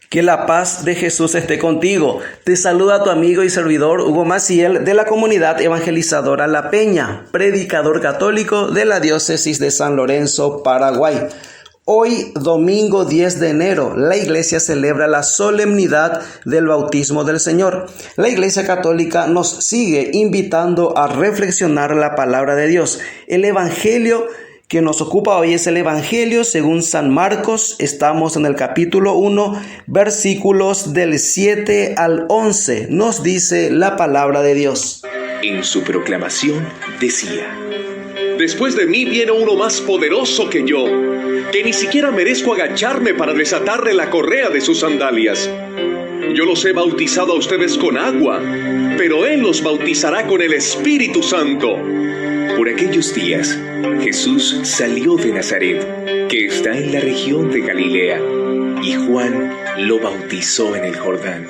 Que la paz de Jesús esté contigo. Te saluda tu amigo y servidor Hugo Maciel de la comunidad evangelizadora La Peña, predicador católico de la diócesis de San Lorenzo, Paraguay. Hoy, domingo 10 de enero, la Iglesia celebra la solemnidad del bautismo del Señor. La Iglesia Católica nos sigue invitando a reflexionar la palabra de Dios. El Evangelio que nos ocupa hoy es el Evangelio según San Marcos. Estamos en el capítulo 1, versículos del 7 al 11. Nos dice la palabra de Dios. En su proclamación decía: Después de mí viene uno más poderoso que yo, que ni siquiera merezco agacharme para desatarle la correa de sus sandalias. Yo los he bautizado a ustedes con agua, pero Él los bautizará con el Espíritu Santo. Por aquellos días, Jesús salió de Nazaret, que está en la región de Galilea, y Juan lo bautizó en el Jordán.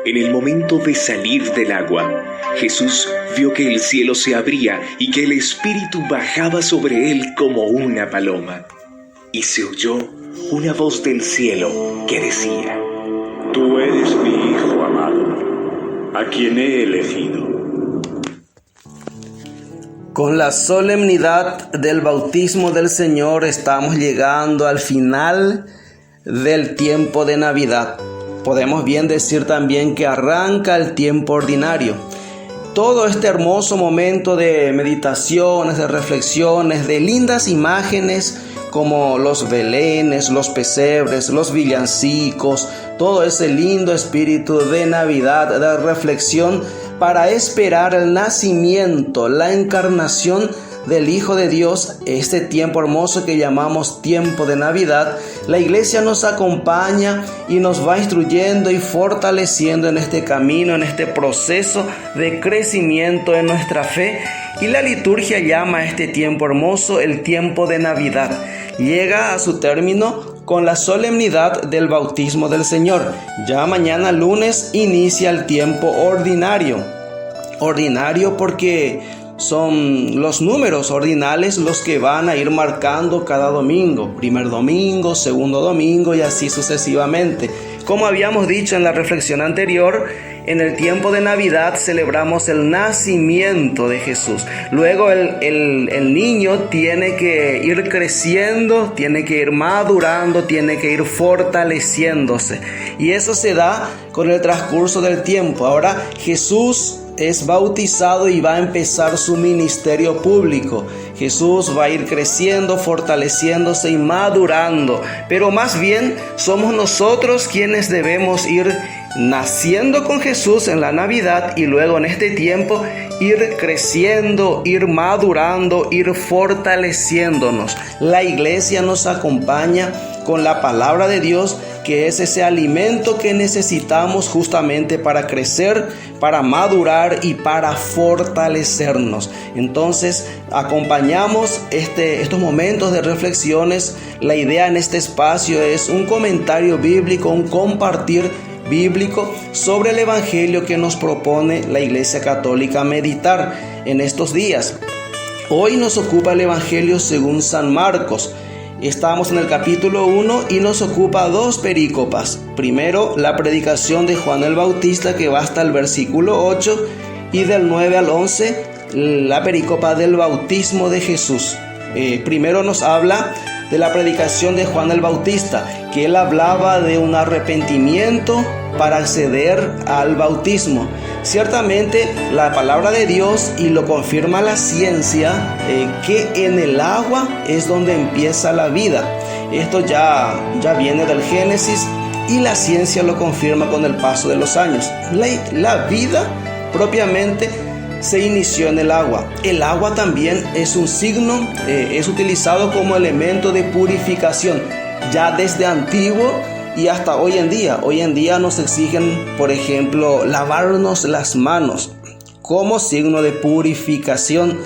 En el momento de salir del agua, Jesús vio que el cielo se abría y que el Espíritu bajaba sobre él como una paloma. Y se oyó una voz del cielo que decía: Tú eres mi Hijo amado, a quien he elegido. Con la solemnidad del bautismo del Señor estamos llegando al final del tiempo de Navidad. Podemos bien decir también que arranca el tiempo ordinario. Todo este hermoso momento de meditaciones, de reflexiones, de lindas imágenes como los belenes, los pesebres, los villancicos, todo ese lindo espíritu de Navidad, de reflexión para esperar el nacimiento, la encarnación del Hijo de Dios. Este tiempo hermoso que llamamos tiempo de Navidad, la Iglesia nos acompaña y nos va instruyendo y fortaleciendo en este camino, en este proceso de crecimiento en nuestra fe. Y la liturgia llama a este tiempo hermoso el tiempo de Navidad. Llega a su término con la solemnidad del bautismo del Señor. Ya mañana lunes inicia el tiempo ordinario. Ordinario porque son los números ordinales los que van a ir marcando cada domingo. Primer domingo, segundo domingo y así sucesivamente. Como habíamos dicho en la reflexión anterior, en el tiempo de Navidad celebramos el nacimiento de Jesús. Luego el niño tiene que ir creciendo, tiene que ir madurando, tiene que ir fortaleciéndose. Y eso se da con el transcurso del tiempo. Ahora Jesús es bautizado y va a empezar su ministerio público. Jesús va a ir creciendo, fortaleciéndose y madurando. Pero más bien somos nosotros quienes debemos ir naciendo con Jesús en la Navidad y luego en este tiempo ir creciendo, ir madurando, ir fortaleciéndonos. La Iglesia nos acompaña con la palabra de Dios, que es ese alimento que necesitamos justamente para crecer, para madurar y para fortalecernos. Entonces, acompañamos estos momentos de reflexiones. La idea en este espacio es un comentario bíblico, un compartir bíblico sobre el Evangelio que nos propone la Iglesia Católica meditar en estos días. Hoy nos ocupa el Evangelio según San Marcos. Estamos en el capítulo 1 y nos ocupa dos perícopas. Primero, la predicación de Juan el Bautista, que va hasta el versículo 8, y del 9 al 11, la perícopa del bautismo de Jesús. Primero nos habla de la predicación de Juan el Bautista, que él hablaba de un arrepentimiento para acceder al bautismo. Ciertamente la palabra de Dios, y lo confirma la ciencia, que en el agua es donde empieza la vida. Esto ya viene del Génesis y la ciencia lo confirma con el paso de los años. La vida propiamente se inició en el agua. El agua también es un signo, es utilizado como elemento de purificación, ya desde antiguo y hasta hoy en día. Hoy en día nos exigen, por ejemplo, lavarnos las manos como signo de purificación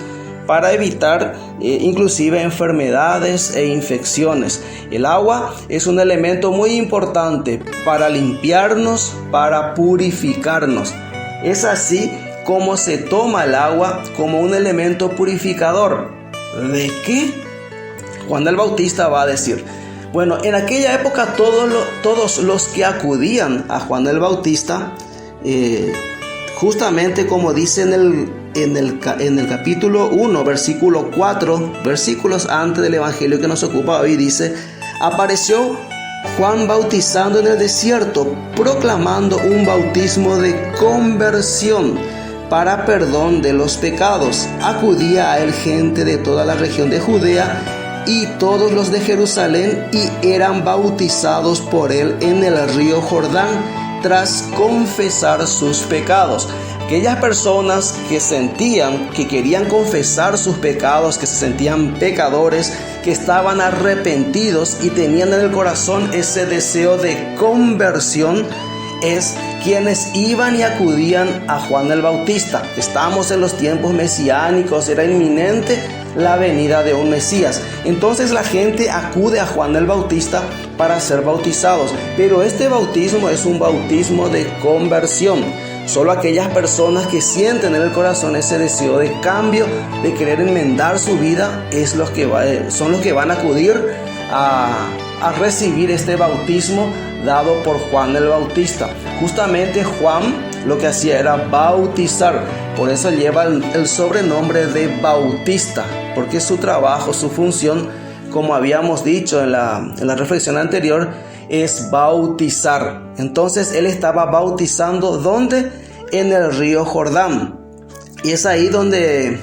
para evitar inclusive enfermedades e infecciones. El agua es un elemento muy importante para limpiarnos, para purificarnos. Es así como se toma el agua como un elemento purificador. ¿De qué? Juan el Bautista va a decir: Bueno, en aquella época todos los que acudían a Juan el Bautista, justamente como dice en el capítulo 1, versículo 4, versículos antes del evangelio que nos ocupa hoy, dice: apareció Juan bautizando en el desierto, proclamando un bautismo de conversión para perdón de los pecados. Acudía a él gente de toda la región de Judea y todos los de Jerusalén, y eran bautizados por él en el río Jordán tras confesar sus pecados. Aquellas personas que sentían, que querían confesar sus pecados, que se sentían pecadores, que estaban arrepentidos y tenían en el corazón ese deseo de conversión, es quienes iban y acudían a Juan el Bautista. Estamos en los tiempos mesiánicos, era inminente la venida de un Mesías. Entonces la gente acude a Juan el Bautista para ser bautizados, pero este bautismo es un bautismo de conversión. Solo aquellas personas que sienten en el corazón ese deseo de cambio, de querer enmendar su vida, son los que van a acudir a recibir este bautismo dado por Juan el Bautista. Justamente Juan lo que hacía era bautizar, por eso lleva el sobrenombre de Bautista, porque su trabajo, su función, como habíamos dicho en la reflexión anterior, es bautizar. Entonces él estaba bautizando ¿dónde? En el río Jordán, y es ahí donde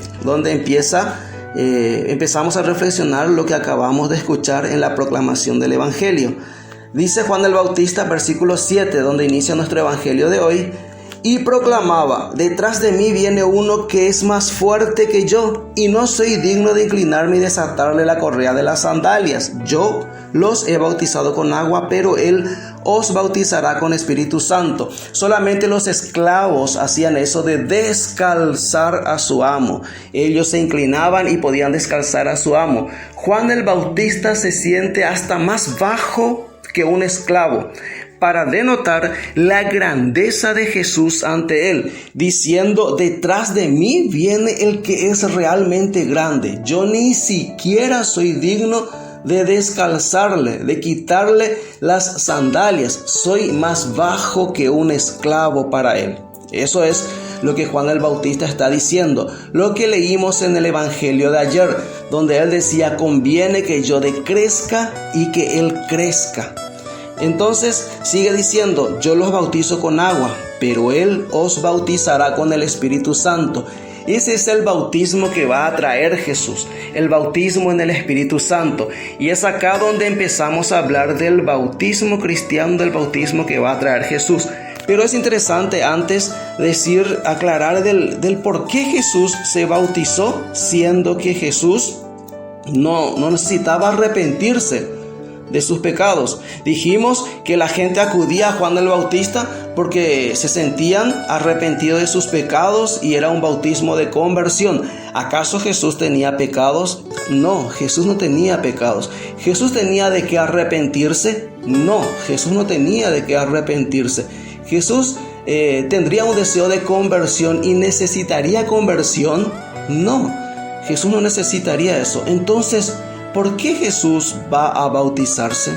empezamos a reflexionar lo que acabamos de escuchar en la proclamación del evangelio. Dice Juan el Bautista, versículo 7, donde inicia nuestro evangelio de hoy: y proclamaba: detrás de mí viene uno que es más fuerte que yo, y no soy digno de inclinarme y desatarle la correa de las sandalias. Yo los he bautizado con agua, pero él os bautizará con Espíritu Santo. Solamente los esclavos hacían eso de descalzar a su amo. Ellos se inclinaban y podían descalzar a su amo. Juan el Bautista se siente hasta más bajo que un esclavo, para denotar la grandeza de Jesús ante él, diciendo: detrás de mí viene el que es realmente grande. Yo ni siquiera soy digno de descalzarle, de quitarle las sandalias. Soy más bajo que un esclavo para él. Eso es lo que Juan el Bautista está diciendo, lo que leímos en el evangelio de ayer, donde él decía: conviene que yo decrezca y que él crezca. Entonces sigue diciendo: yo los bautizo con agua, pero él os bautizará con el Espíritu Santo. Ese es el bautismo que va a traer Jesús, el bautismo en el Espíritu Santo. Y es acá donde empezamos a hablar del bautismo cristiano, del bautismo que va a traer Jesús. Pero es interesante antes aclarar del por qué Jesús se bautizó, siendo que Jesús no necesitaba arrepentirse de sus pecados. Dijimos que la gente acudía a Juan el Bautista porque se sentían arrepentidos de sus pecados y era un bautismo de conversión. ¿Acaso Jesús tenía pecados? No, Jesús no tenía pecados. ¿Jesús tenía de qué arrepentirse? No, Jesús no tenía de qué arrepentirse. Jesús tendría un deseo de conversión y necesitaría conversión. No, Jesús no necesitaría eso. Entonces, ¿por qué Jesús va a bautizarse?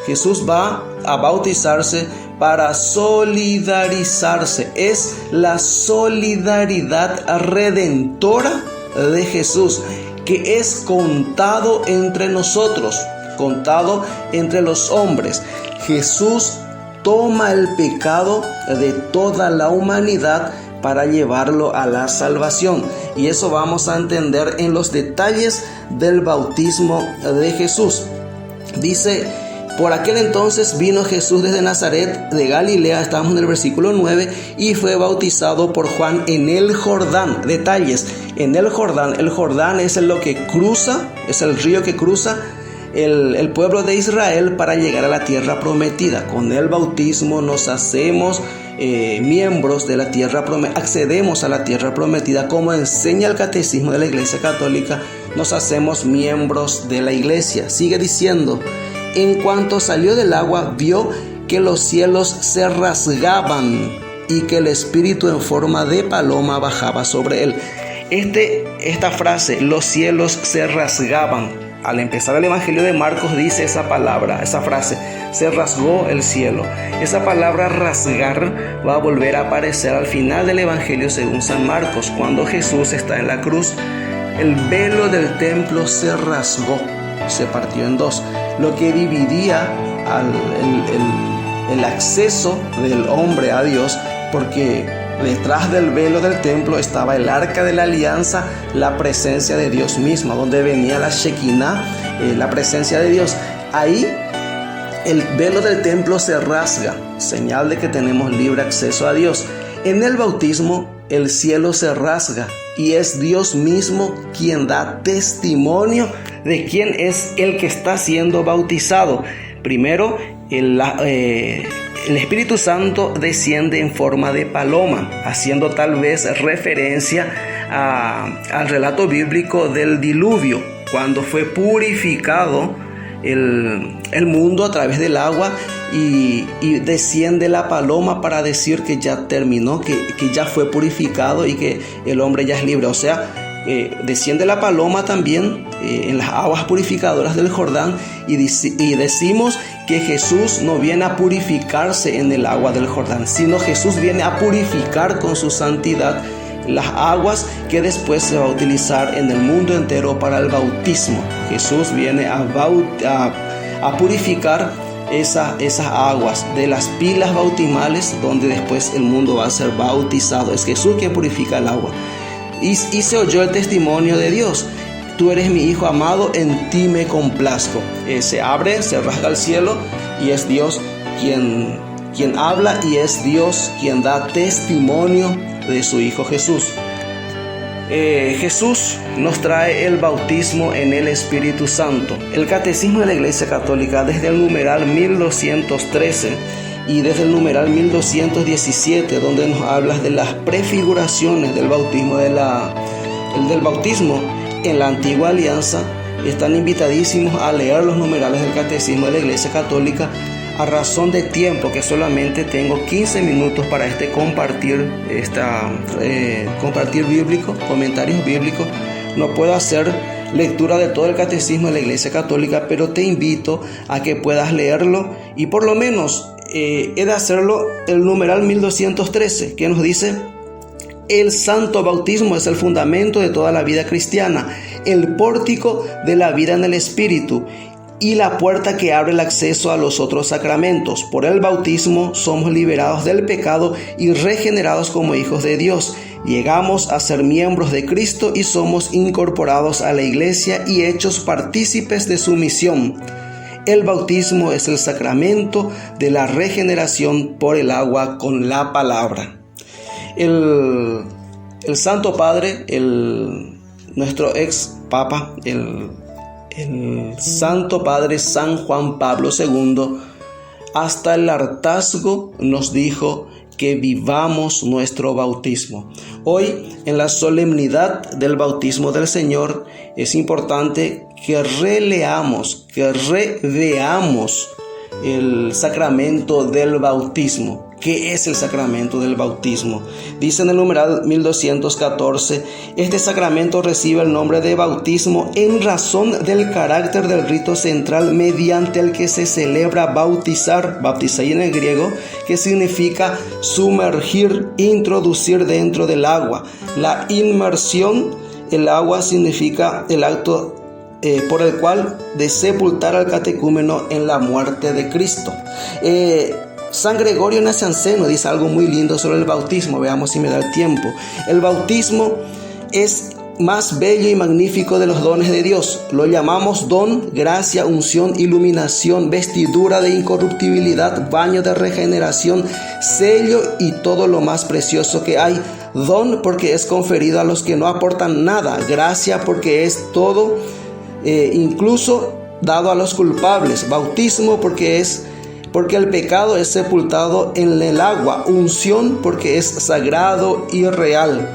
Jesús va a bautizarse para solidarizarse. Es la solidaridad redentora de Jesús, que es contado entre nosotros, contado entre los hombres. Jesús toma el pecado de toda la humanidad para llevarlo a la salvación. Y eso vamos a entender en los detalles del bautismo de Jesús. Dice: por aquel entonces vino Jesús desde Nazaret de Galilea, estamos en el versículo 9, y fue bautizado por Juan en el Jordán. Detalles: en el Jordán es lo que cruza, es el río que cruza el pueblo de Israel para llegar a la tierra prometida. Con el bautismo nos hacemos miembros de la tierra prometida, accedemos a la tierra prometida, como enseña el catecismo de la Iglesia Católica. Nos hacemos miembros de la iglesia. Sigue diciendo: en cuanto salió del agua, vio que los cielos se rasgaban y que el Espíritu en forma de paloma bajaba sobre él. Esta frase, los cielos se rasgaban, al empezar el Evangelio de Marcos dice esa palabra, esa frase, se rasgó el cielo. Esa palabra rasgar va a volver a aparecer al final del Evangelio según San Marcos, cuando Jesús está en la cruz. El velo del templo se rasgó, se partió en dos, lo que dividía el acceso del hombre a Dios, porque detrás del velo del templo estaba el arca de la alianza, la presencia de Dios misma, donde venía la Shekinah, la presencia de Dios. Ahí el velo del templo se rasga, señal de que tenemos libre acceso a Dios. En el bautismo el cielo se rasga y es Dios mismo quien da testimonio de quién es el que está siendo bautizado. Primero, el Espíritu Santo desciende en forma de paloma, haciendo tal vez referencia al relato bíblico del diluvio, cuando fue purificado el mundo a través del agua y desciende la paloma para decir que ya terminó, que ya fue purificado y que el hombre ya es libre. O sea, desciende la paloma también en las aguas purificadoras del Jordán y decimos que Jesús no viene a purificarse en el agua del Jordán, sino Jesús viene a purificar con su santidad las aguas que después se va a utilizar en el mundo entero para el bautismo. Jesús viene a purificar esas aguas de las pilas bautismales donde después el mundo va a ser bautizado. Es Jesús quien purifica el agua. Y se oyó el testimonio de Dios: tú eres mi Hijo amado, en ti me complazco. Se abre, se rasga el cielo y es Dios quien habla, y es Dios quien da testimonio de su Hijo Jesús. Jesús nos trae el bautismo en el Espíritu Santo. El Catecismo de la Iglesia Católica, desde el numeral 1213 y desde el numeral 1217, donde nos habla de las prefiguraciones del bautismo, del bautismo en la antigua alianza, están invitadísimos a leer los numerales del Catecismo de la Iglesia Católica. A razón de tiempo, que solamente tengo 15 minutos para compartir bíblico, comentarios bíblicos, no puedo hacer lectura de todo el Catecismo de la Iglesia Católica, pero te invito a que puedas leerlo, y por lo menos he de hacerlo el numeral 1213, que nos dice: el santo bautismo es el fundamento de toda la vida cristiana, el pórtico de la vida en el Espíritu y la puerta que abre el acceso a los otros sacramentos. Por el bautismo somos liberados del pecado y regenerados como hijos de Dios. Llegamos a ser miembros de Cristo y somos incorporados a la Iglesia y hechos partícipes de su misión. El bautismo es el sacramento de la regeneración por el agua con la palabra. El Santo Padre, nuestro ex Papa, el Santo Padre San Juan Pablo II, hasta el hartazgo nos dijo que vivamos nuestro bautismo. Hoy, en la solemnidad del bautismo del Señor, es importante que releamos, que reveamos el sacramento del bautismo. ¿Qué es el sacramento del bautismo? Dice en el numeral 1214, este sacramento recibe el nombre de bautismo en razón del carácter del rito central mediante el que se celebra bautizar, bautizai en el griego, que significa sumergir, introducir dentro del agua. La inmersión, el agua significa el acto por el cual de sepultar al catecúmeno en la muerte de Cristo. San Gregorio Nacianceno dice algo muy lindo sobre el bautismo. Veamos si me da el tiempo. El bautismo es más bello y magnífico de los dones de Dios. Lo llamamos don, gracia, unción, iluminación, vestidura de incorruptibilidad, baño de regeneración, sello y todo lo más precioso que hay. Don porque es conferido a los que no aportan nada. Gracia porque es todo, incluso dado a los culpables. Bautismo porque el pecado es sepultado en el agua. Unción porque es sagrado y real.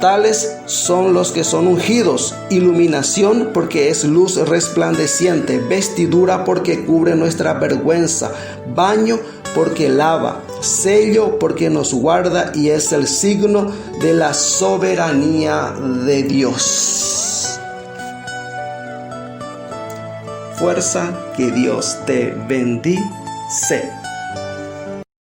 Tales son los que son ungidos. Iluminación porque es luz resplandeciente. Vestidura porque cubre nuestra vergüenza. Baño porque lava. Sello porque nos guarda y es el signo de la soberanía de Dios. fuerza. Que Dios te bendice.